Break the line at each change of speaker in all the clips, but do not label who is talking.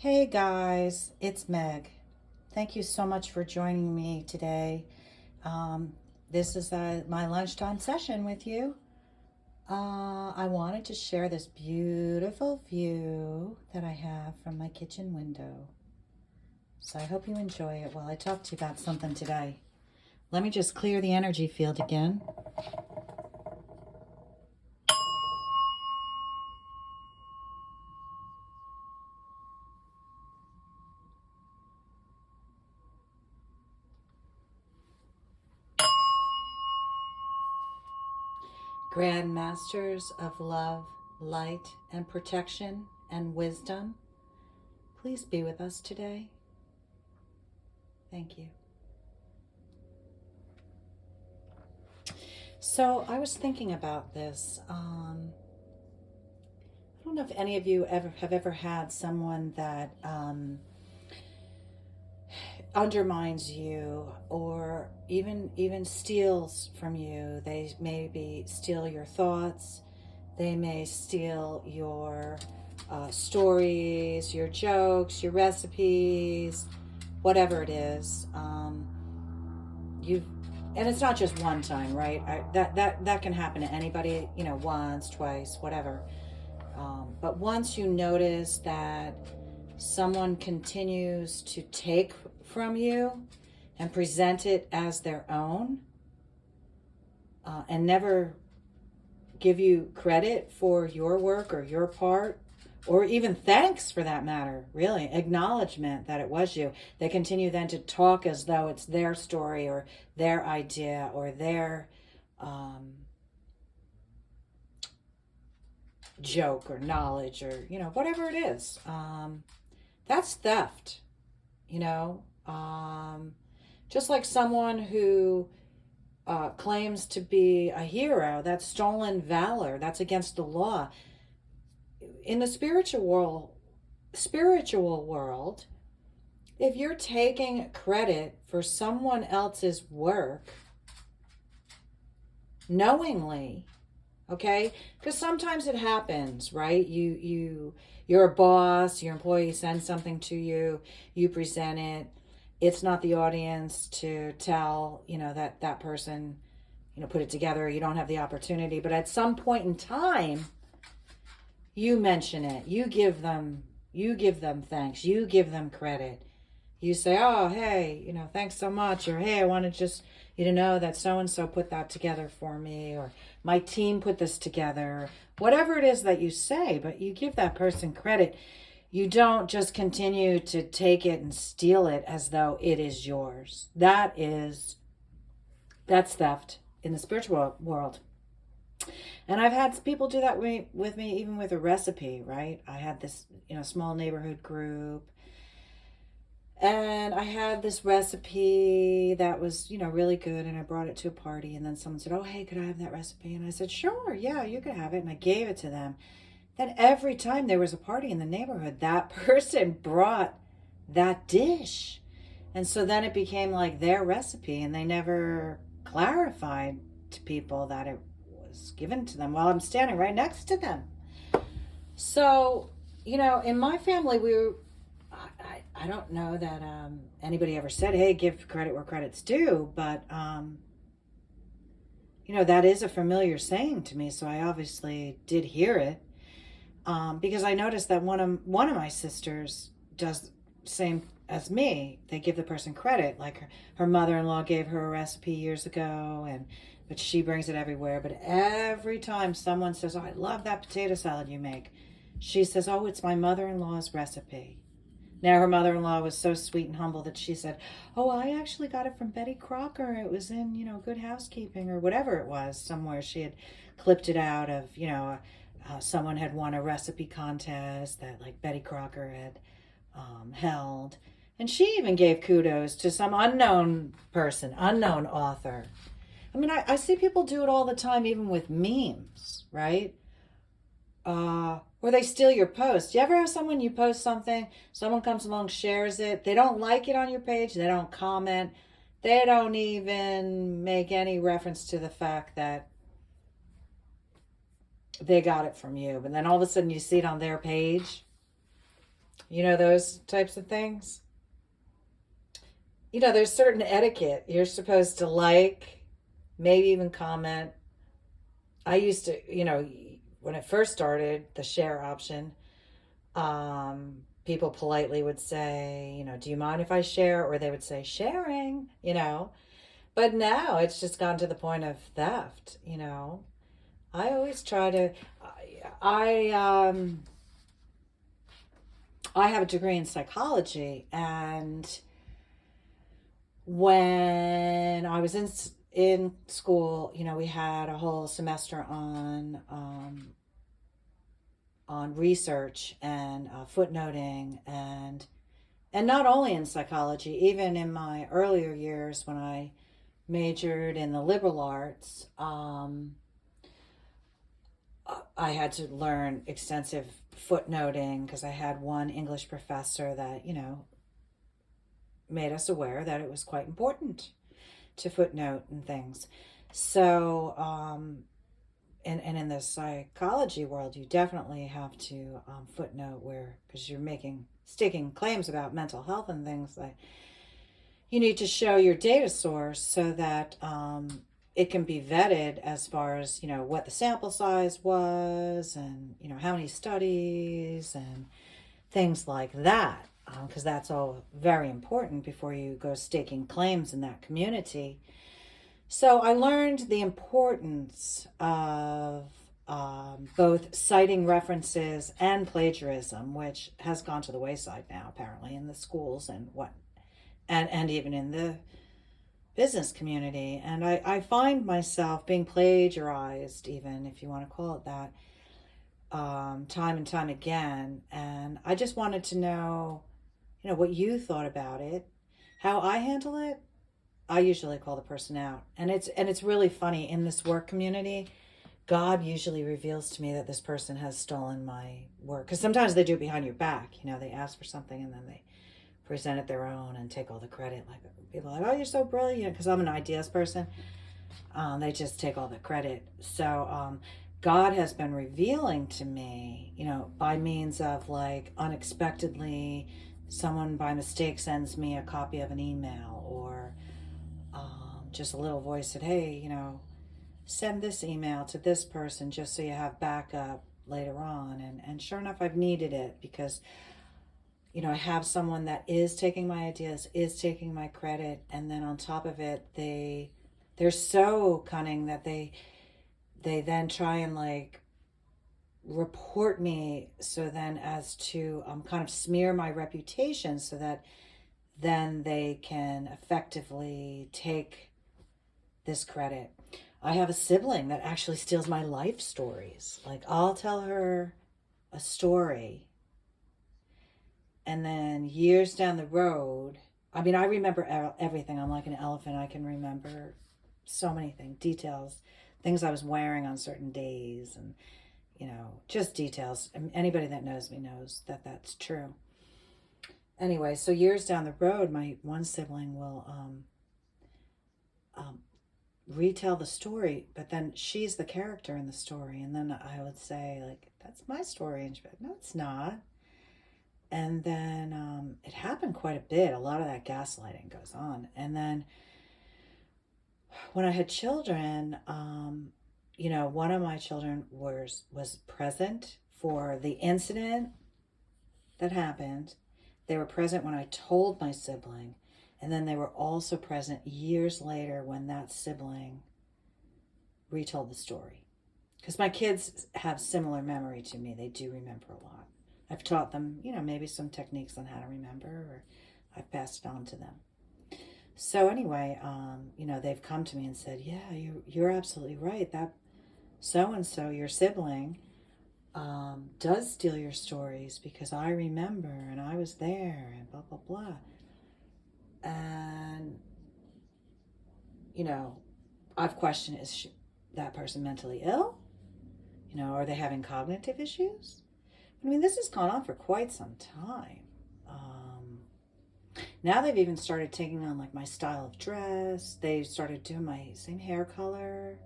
Hey guys, it's Meg. Thank you so much for joining me today. Um, this is my lunchtime session with you. I wanted to share this beautiful view that I have from my kitchen window. So I hope you enjoy it while I talk to you about something today. Let me just clear the energy field again. Grand Masters of Love, Light, and Protection and Wisdom, please be with us today. Thank you. So I was thinking about this. I don't know if any of you have ever had someone that undermines you or even steals from you. They maybe steal your thoughts. They may steal your stories, your jokes, your recipes, whatever it is. You've and it's not just one time, right? That can happen to anybody, once, twice, whatever. But once you notice that someone continues to take from you and present it as their own, and never give you credit for your work or your part, or even thanks for that matter, really, acknowledgement that it was you. They continue then to talk as though it's their story or their idea or their joke or knowledge or, whatever it is. That's theft, you know. Just like someone who claims to be a hero, that's stolen valor, that's against the law. In the spiritual world, if you're taking credit for someone else's work knowingly, okay, because sometimes it happens, right? You're a boss, your employee sends something to you, you present it. It's not the audience to tell, that person, put it together. You don't have the opportunity, but at some point in time, you mention it. You give them thanks. You give them credit. You say, "Oh, hey, thanks so much," or "Hey, I want to just you to know that so and so put that together for me," or "My team put this together." Whatever it is that you say, but you give that person credit. You don't just continue to take it and steal it as though it is yours. That's theft in the spiritual world. And I've had people do that with me, even with a recipe, right? I had this, small neighborhood group, and I had this recipe that was, really good, and I brought it to a party, and then someone said, "Oh, hey, could I have that recipe?" And I said, "Sure, yeah, you could have it," and I gave it to them. Then every time there was a party in the neighborhood, that person brought that dish. And so then it became like their recipe, and they never clarified to people that it was given to them while I'm standing right next to them. So, in my family, I don't know that anybody ever said, "Hey, give credit where credit's due," but, that is a familiar saying to me, so I obviously did hear it. Because I noticed that one of my sisters does the same as me. They give the person credit, like her mother-in-law gave her a recipe years ago, but she brings it everywhere. But every time someone says, "Oh, I love that potato salad you make," she says, "Oh, it's my mother-in-law's recipe." Now, her mother-in-law was so sweet and humble that she said, "Oh, I actually got it from Betty Crocker. It was in, Good Housekeeping," or whatever it was. Somewhere she had clipped it out of, someone had won a recipe contest that, like, Betty Crocker had held. And she even gave kudos to some unknown person, unknown author. I mean, I see people do it all the time, even with memes, right? Or they steal your post. You ever have someone, you post something, someone comes along, shares it, they don't like it on your page, they don't comment, they don't even make any reference to the fact that they got it from you, but then all of a sudden you see it on their page. You know, those types of things. You know, there's certain etiquette. You're supposed to like, maybe even comment. I used to, when it first started, the share option, people politely would say, do you mind if I share? Or they would say, sharing. But now it's just gone to the point of theft. I always try to, I have a degree in psychology, and when I was in school, we had a whole semester on research and footnoting, and not only in psychology, even in my earlier years when I majored in the liberal arts, I had to learn extensive footnoting because I had one English professor that made us aware that it was quite important to footnote and things. So, and in the psychology world, you definitely have to footnote where, because you're staking claims about mental health and things, like you need to show your data source so that it can be vetted as far as what the sample size was, and how many studies and things like that, because that's all very important before you go staking claims in that community. So I learned the importance of both citing references and plagiarism, which has gone to the wayside now, apparently, in the schools and even in the business community. And I find myself being plagiarized, even if you want to call it that, time and time again. And I just wanted to know, what you thought about it, how I handle it. I usually call the person out, and it's really funny in this work community. God usually reveals to me that this person has stolen my work, because sometimes they do it behind your back. They ask for something and then they present it their own and take all the credit. Like people are like, "Oh, you're so brilliant," because I'm an ideas person. They just take all the credit. So God has been revealing to me, by means of like unexpectedly, someone by mistake sends me a copy of an email, or just a little voice said, "Hey, send this email to this person just so you have backup later on." And sure enough, I've needed it because, I have someone that is taking my ideas, is taking my credit, and then on top of it, they're so cunning that they then try and like report me, so then as to kind of smear my reputation, so that then they can effectively take this credit. I have a sibling that actually steals my life stories. Like, I'll tell her a story, and then years down the road, I mean, I remember everything. I'm like an elephant. I can remember so many things, details, things I was wearing on certain days, and, just details. Anybody that knows me knows that that's true. Anyway, so years down the road, my one sibling will um, retell the story, but then she's the character in the story. And then I would say, like, "That's my story." And she'd be like, "No, it's not." And then it happened quite a bit. A lot of that gaslighting goes on. And then when I had children, one of my children was present for the incident that happened. They were present when I told my sibling, and then they were also present years later when that sibling retold the story. Because my kids have similar memory to me. They do remember a lot. I've taught them, maybe some techniques on how to remember, or I've passed it on to them. So anyway, they've come to me and said, "Yeah, you're absolutely right. That so and so, your sibling, does steal your stories, because I remember and I was there and blah blah blah." And I've questioned, that person mentally ill? Are they having cognitive issues? I mean, this has gone on for quite some time. Now they've even started taking on like my style of dress. They've started doing my same hair color,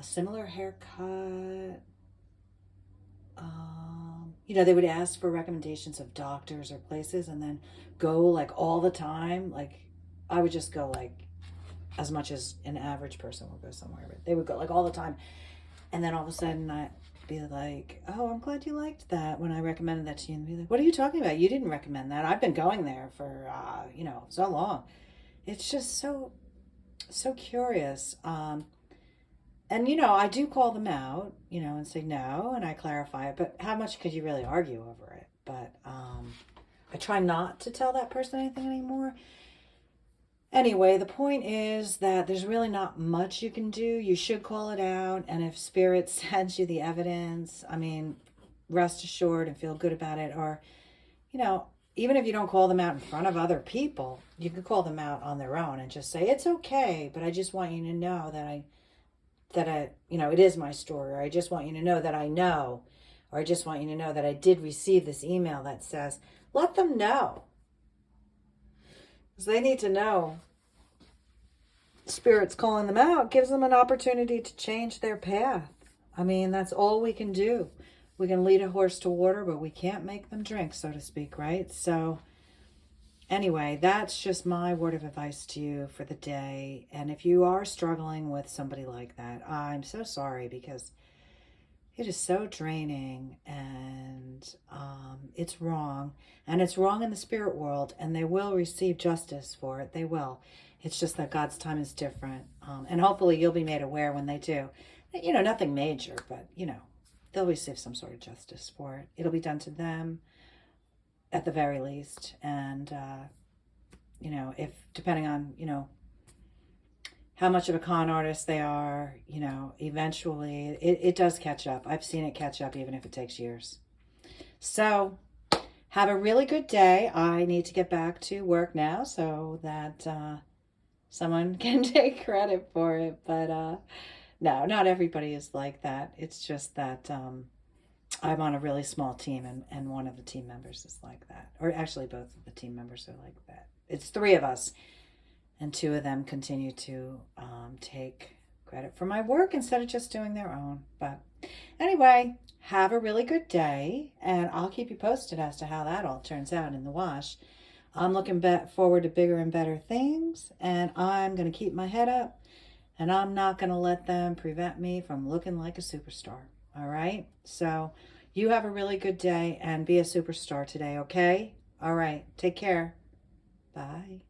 similar haircut. they would ask for recommendations of doctors or places and then go like all the time. Like I would just go like as much as an average person would go somewhere, but they would go like all the time. And then all of a sudden I'd be like, oh, I'm glad you liked that when I recommended that to you. And be like, what are you talking about? You didn't recommend that. I've been going there for, so long. It's just so curious. And, I do call them out, and say no, and I clarify it. But how much could you really argue over it? But I try not to tell that person anything anymore. Anyway, the point is that there's really not much you can do. You should call it out. And if Spirit sends you the evidence, rest assured and feel good about it. Or, even if you don't call them out in front of other people, you can call them out on their own and just say, it's okay, but I just want you to know that it is my story. Or I just want you to know that I know. Or I just want you to know that I did receive this email that says, let them know. Because they need to know. Spirit's calling them out, gives them an opportunity to change their path. That's all we can do. We can lead a horse to water, but we can't make them drink, so to speak, right? So anyway, that's just my word of advice to you for the day. And if you are struggling with somebody like that, I'm so sorry, because it is so draining, and it's wrong. And it's wrong in the spirit world, and they will receive justice for it. They will. It's just that God's time is different. And hopefully you'll be made aware when they do. Nothing major, but, they'll receive some sort of justice for it. It'll be done to them at the very least. And, if depending on, how much of a con artist they are, eventually it does catch up. I've seen it catch up even if it takes years. So have a really good day. I need to get back to work now so that someone can take credit for it. But no, not everybody is like that. It's just that I'm on a really small team, and one of the team members is like that. Or actually both of the team members are like that. It's 3 of us. And 2 of them continue to take credit for my work instead of just doing their own. But anyway, have a really good day. And I'll keep you posted as to how that all turns out in the wash. I'm looking forward to bigger and better things. And I'm going to keep my head up. And I'm not going to let them prevent me from looking like a superstar. All right? So you have a really good day and be a superstar today, okay? All right. Take care. Bye.